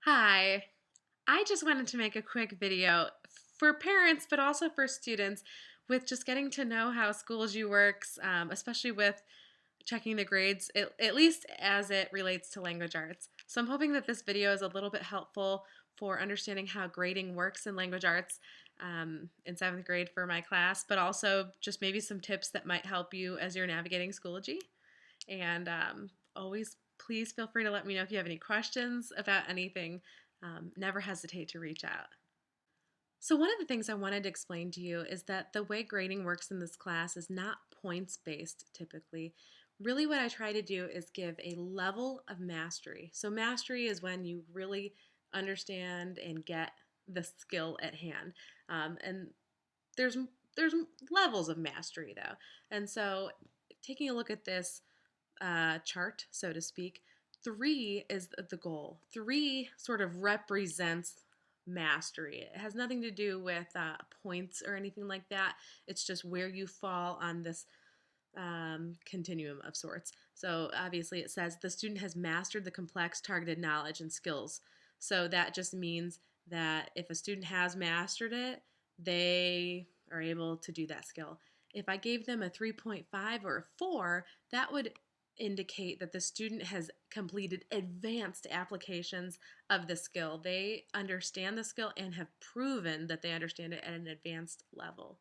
Hi, I just wanted to make a quick video for parents, but also for students with just getting to know how Schoology works, especially with checking the grades, at least as it relates to language arts. So I'm hoping that this video is a little bit helpful for understanding how grading works in language arts in 7th grade for my class, but also just maybe some tips that might help you as you're navigating Schoology. And always, please feel free to let me know if you have any questions about anything. Never hesitate to reach out. So, one of the things I wanted to explain to you is that the way grading works in this class is not points based typically. Really, what I try to do is give a level of mastery. So, mastery is when you really understand and get the skill at hand. And there's there's levels of mastery though. And so, taking a look at this chart, so to speak, 3 is the goal. 3 sort of represents mastery. It has nothing to do with points or anything like that. It's just where you fall on this continuum of sorts. So obviously it says the student has mastered the complex targeted knowledge and skills. So that just means that if a student has mastered it, they are able to do that skill. If I gave them a 3.5 or a 4, that would indicate that the student has completed advanced applications of the skill. They understand the skill and have proven that they understand it at an advanced level.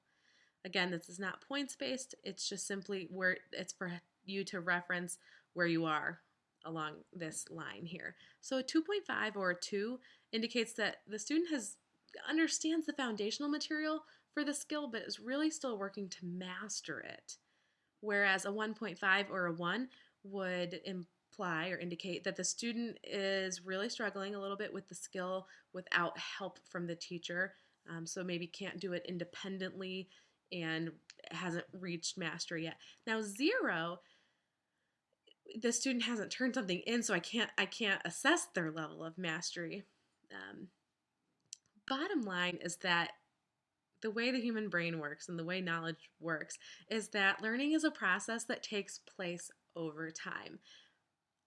Again, this is not points based, it's just simply where it's for you to reference where you are along this line here. So a 2.5 or a 2 indicates that the student has understands the foundational material for the skill but is really still working to master it. Whereas a 1.5 or a 1 would imply or indicate that the student is really struggling a little bit with the skill without help from the teacher. So maybe can't do it independently and hasn't reached mastery yet. Now 0, the student hasn't turned something in, so I can't assess their level of mastery. Um, Bottom line is that the way the human brain works and the way knowledge works is that learning is a process that takes place over time.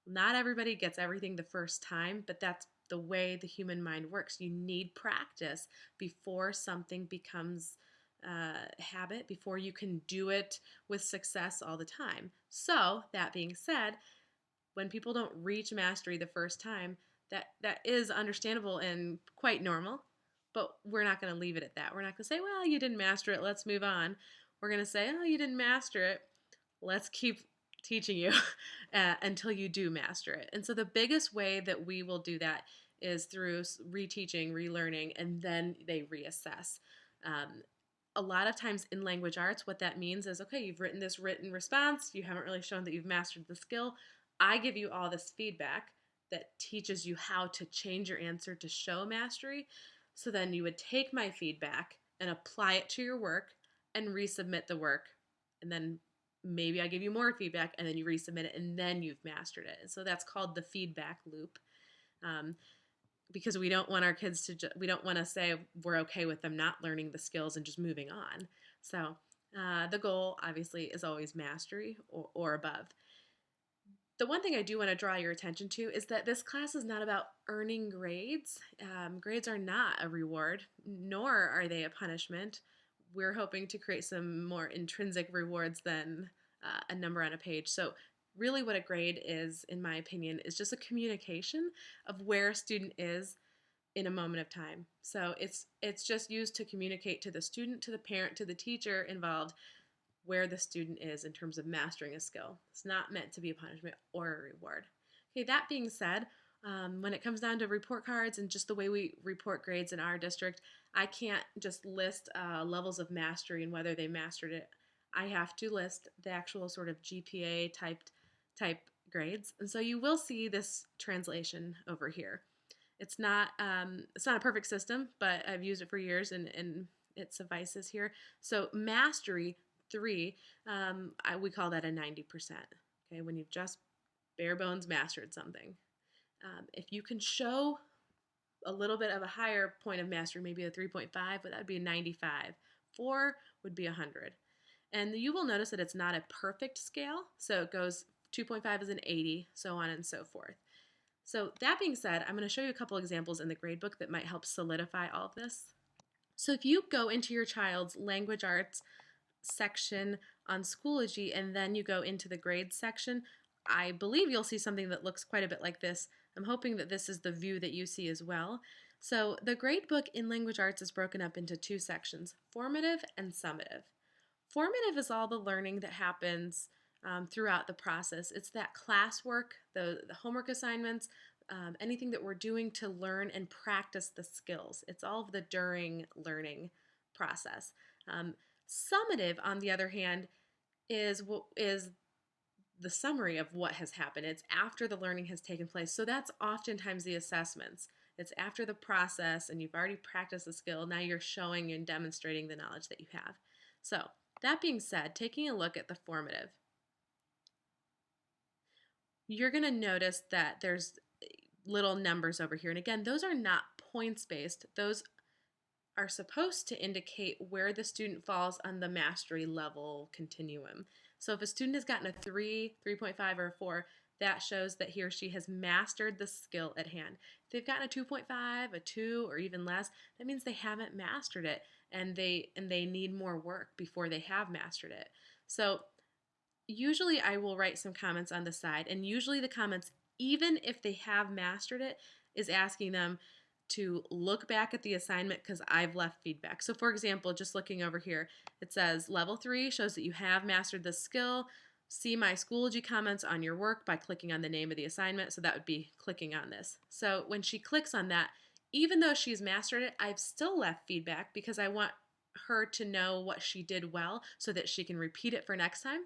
Not everybody gets everything the first time, but that's the way the human mind works. You need practice before something becomes a habit, before you can do it with success all the time. So, that being said, when people don't reach mastery the first time, that is understandable and quite normal, but we're not going to leave it at that. We're not going to say, well, you didn't master it, let's move on. We're going to say, oh, you didn't master it, let's keep teaching you until you do master it. And so the biggest way that we will do that is through reteaching, relearning, and then they reassess. A lot of times in language arts, what that means is, okay, you've written this written response, you haven't really shown that you've mastered the skill. I give you all this feedback that teaches you how to change your answer to show mastery. So then you would take my feedback and apply it to your work and resubmit the work. And then maybe I give you more feedback and then you resubmit it and then you've mastered it. And so that's called the feedback loop. Um, because we don't want our kids to we don't want to say we're okay with them not learning the skills and just moving on. So the goal obviously is always mastery or above. The one thing I do want to draw your attention to is that this class is not about earning grades. Grades are not a reward, nor are they a punishment. We're hoping to create some more intrinsic rewards than a number on a page. So really what a grade is, in my opinion, is just a communication of where a student is in a moment of time. So it's just used to communicate to the student, to the parent, to the teacher involved where the student is in terms of mastering a skill. It's not meant to be a punishment or a reward. Okay, that being said, when it comes down to report cards and just the way we report grades in our district, I can't just list levels of mastery and whether they mastered it. I have to list the actual sort of GPA type grades, and so you will see this translation over here. It's not a perfect system, but I've used it for years and it suffices here. So mastery 3, we call that a 90%. Okay, when you've just bare bones mastered something. If you can show a little bit of a higher point of mastery, maybe a 3.5, but that would be a 95. 4 would be 100. And you will notice that it's not a perfect scale, so it goes 2.5 is an 80, so on and so forth. So that being said, I'm going to show you a couple examples in the gradebook that might help solidify all of this. So if you go into your child's language arts section on Schoology and then you go into the grades section, I believe you'll see something that looks quite a bit like this. I'm hoping that this is the view that you see as well. So the gradebook in language arts is broken up into two sections, formative and summative. Formative is all the learning that happens throughout the process. It's that classwork, the homework assignments, anything that we're doing to learn and practice the skills. It's all of the during learning process. Summative, on the other hand, is the summary of what has happened. It's after the learning has taken place. So that's oftentimes the assessments. It's after the process and you've already practiced the skill. Now you're showing and demonstrating the knowledge that you have. So that being said, taking a look at the formative, you're going to notice that there's little numbers over here. And again, those are not points based. Those are supposed to indicate where the student falls on the mastery level continuum. So if a student has gotten a 3, 3.5, or a 4, that shows that he or she has mastered the skill at hand. If they've gotten a 2.5, a 2, or even less, that means they haven't mastered it and they need more work before they have mastered it. So usually I will write some comments on the side, and usually the comments, even if they have mastered it, is asking them to look back at the assignment because I've left feedback. So for example, just looking over here, it says level 3 shows that you have mastered the skill. See my Schoology comments on your work by clicking on the name of the assignment. So that would be clicking on this. So when she clicks on that, even though she's mastered it, I've still left feedback because I want her to know what she did well so that she can repeat it for next time.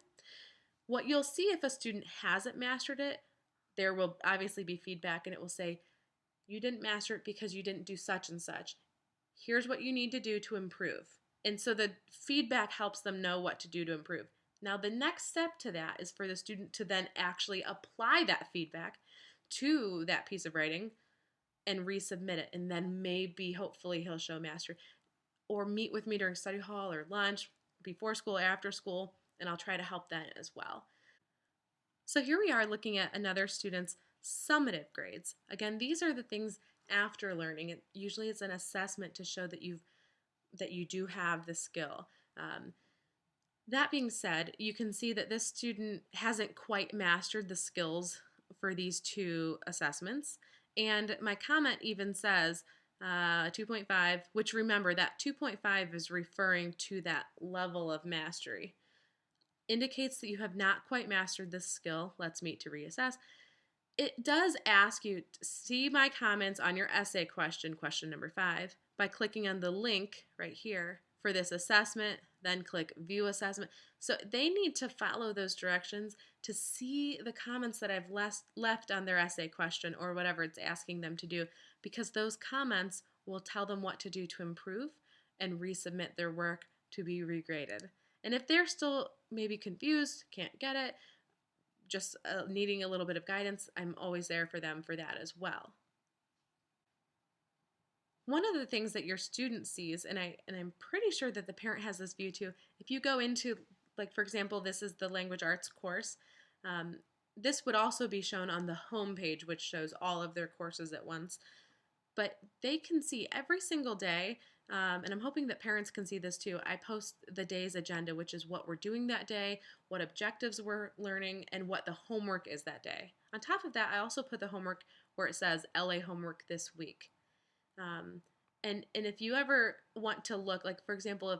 What you'll see if a student hasn't mastered it, there will obviously be feedback and it will say, you didn't master it because you didn't do such and such. Here's what you need to do to improve. And so the feedback helps them know what to do to improve. Now the next step to that is for the student to then actually apply that feedback to that piece of writing and resubmit it. And then maybe, hopefully, he'll show mastery. Or meet with me during study hall or lunch, before school, after school, and I'll try to help that as well. So here we are looking at another student's summative grades. Again, these are the things after learning. Usually it's an assessment to show that you do have the skill. That being said, you can see that this student hasn't quite mastered the skills for these two assessments. And my comment even says 2.5, which remember that 2.5 is referring to that level of mastery. Indicates that you have not quite mastered this skill. Let's meet to reassess. It does ask you to see my comments on your essay question, question number 5, by clicking on the link right here for this assessment, then click View Assessment. So they need to follow those directions to see the comments that I've left on their essay question or whatever it's asking them to do, because those comments will tell them what to do to improve and resubmit their work to be regraded. And if they're still maybe confused, can't get it, just needing a little bit of guidance, I'm always there for them for that as well. One of the things that your student sees, and I'm pretty sure that the parent has this view too, if you go into, like for example, this is the language arts course, this would also be shown on the home page, which shows all of their courses at once. But they can see every single day, and I'm hoping that parents can see this too. I post the day's agenda, which is what we're doing that day, what objectives we're learning, and what the homework is that day. On top of that, I also put the homework where it says LA homework this week. And if you ever want to look, like for example, if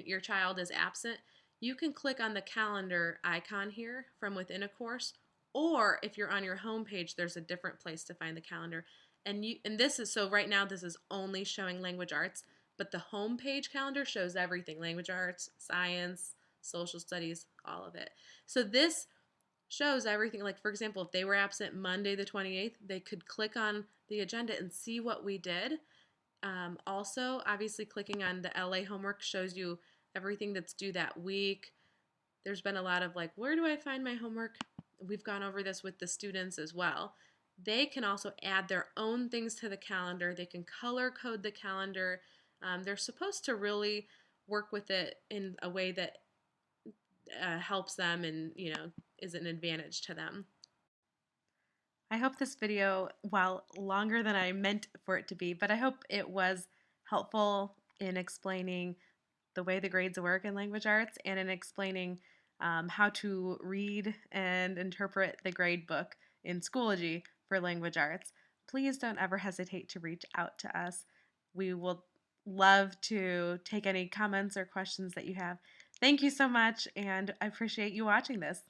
your child is absent, you can click on the calendar icon here from within a course, or if you're on your home page, there's a different place to find the calendar. And this is, so right now this is only showing language arts, but the home page calendar shows everything: language arts, science, social studies, all of it. So this shows everything. Like for example, if they were absent Monday the 28th, they could click on the agenda and see what we did. Also, obviously clicking on the LA homework shows you everything that's due that week. There's been a lot of like, where do I find my homework? We've gone over this with the students as well. They can also add their own things to the calendar. They can color code the calendar. They're supposed to really work with it in a way that helps them and is an advantage to them. I hope this video, while longer than I meant for it to be, but I hope it was helpful in explaining the way the grades work in language arts and in explaining how to read and interpret the grade book in Schoology for language arts. Please don't ever hesitate to reach out to us. We will love to take any comments or questions that you have. Thank you so much, and I appreciate you watching this.